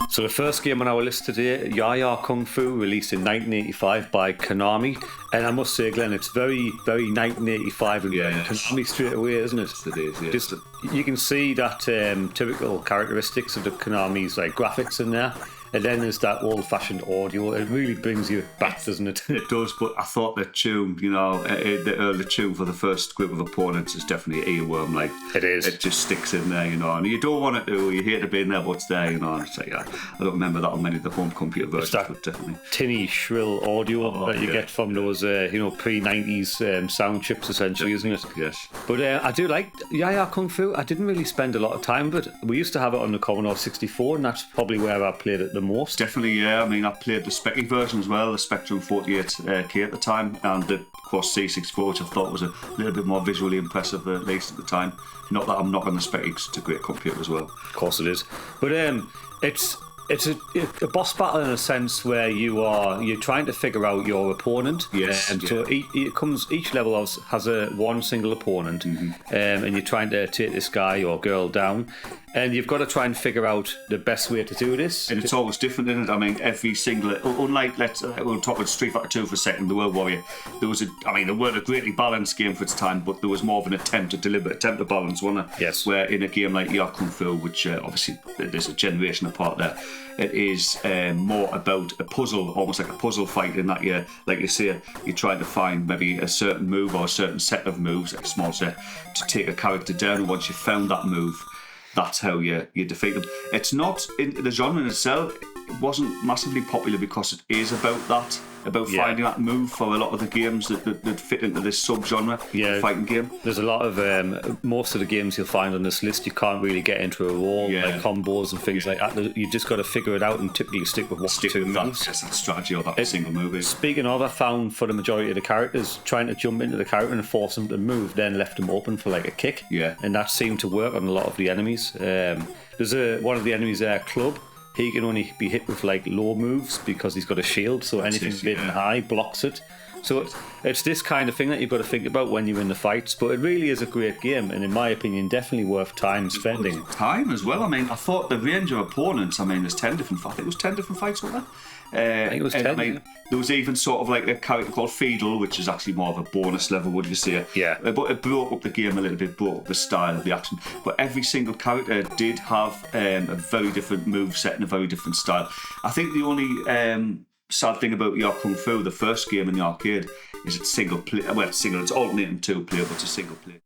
So the first game on our list today, Yie Ar Kung Fu, released in 1985 by Konami. And I must say, Glenn, it's very, very 1985 and Konami straight away, isn't it? It is, yeah. Just, you can see that typical characteristics of the Konami's like graphics in there. And then there's that old-fashioned audio. It really brings you back, doesn't it? It does, but I thought the tune, the early tune for the first group of opponents is definitely an earworm. Like it is. It just sticks in there, and you don't want it to. You hate to be in there, but it's there, And it's like, I don't remember that on many of the home computer versions, but definitely tinny, shrill audio that you get from those, pre-90s sound chips, essentially, isn't it? Yes. But I do like Yie Ar Kung Fu. I didn't really spend a lot of time with it. We used to have it on the Commodore 64, and that's probably where I played it the most. Definitely, yeah. I mean, I played the Speccy version as well, the Spectrum 48K at the time, and the, of course, C64, which I thought was a little bit more visually impressive, at least at the time. Not that I'm knocking the Speccy, it's a great computer as well. Of course it is. But it's a boss battle in a sense where you're trying to figure out your opponent. Yes. So each level has one single opponent, and you're trying to take this guy or girl down. And you've got to try and figure out the best way to do this. And it's always different, isn't it? I mean, every single... Unlike, we'll talk about Street Fighter 2 for a second, The World Warrior. There weren't a greatly balanced game for its time, but there was more of an attempt to balance, wasn't there? Yes. Where in a game like Yie Ar Kung Fu, which obviously there's a generation apart there, it is more about a puzzle, almost like a puzzle fight, in that you're trying to find maybe a certain move or a certain set of moves, like a small set, to take a character down, and once you've found that move, that's how you defeat them. It's not, in the genre in itself, it wasn't massively popular because it is about that, finding that move for a lot of the games that fit into this sub-genre, fighting game. There's a lot of, most of the games you'll find on this list, you can't really get into a wall, like combos and things like that. You just got to figure it out and typically stick with one or two moves. Just that strategy or that single move. Speaking of, I found for the majority of the characters, trying to jump into the character and force them to move, then left them open for like a kick. Yeah. And that seemed to work on a lot of the enemies. There's one of the enemies there, Club. He can only be hit with like low moves because he's got a shield, so anything hitting high blocks it. So it's this kind of thing that you've got to think about when you're in the fights. But it really is a great game, and in my opinion, definitely worth time spending. Time as well. I mean, I thought the range of opponents, there's 10 different fights. I think it was 10 different fights, wasn't there? I think it was 10. There was even sort of like a character called Fiedel, which is actually more of a bonus level, would you say? Yeah. But it broke up the game a little bit, broke up the style of the action. But every single character did have a very different move set and a very different style. I think the only sad thing about Yie Ar Kung Fu, the first game in the arcade, is it's single player. Well, it's alternating two player, but it's a single player.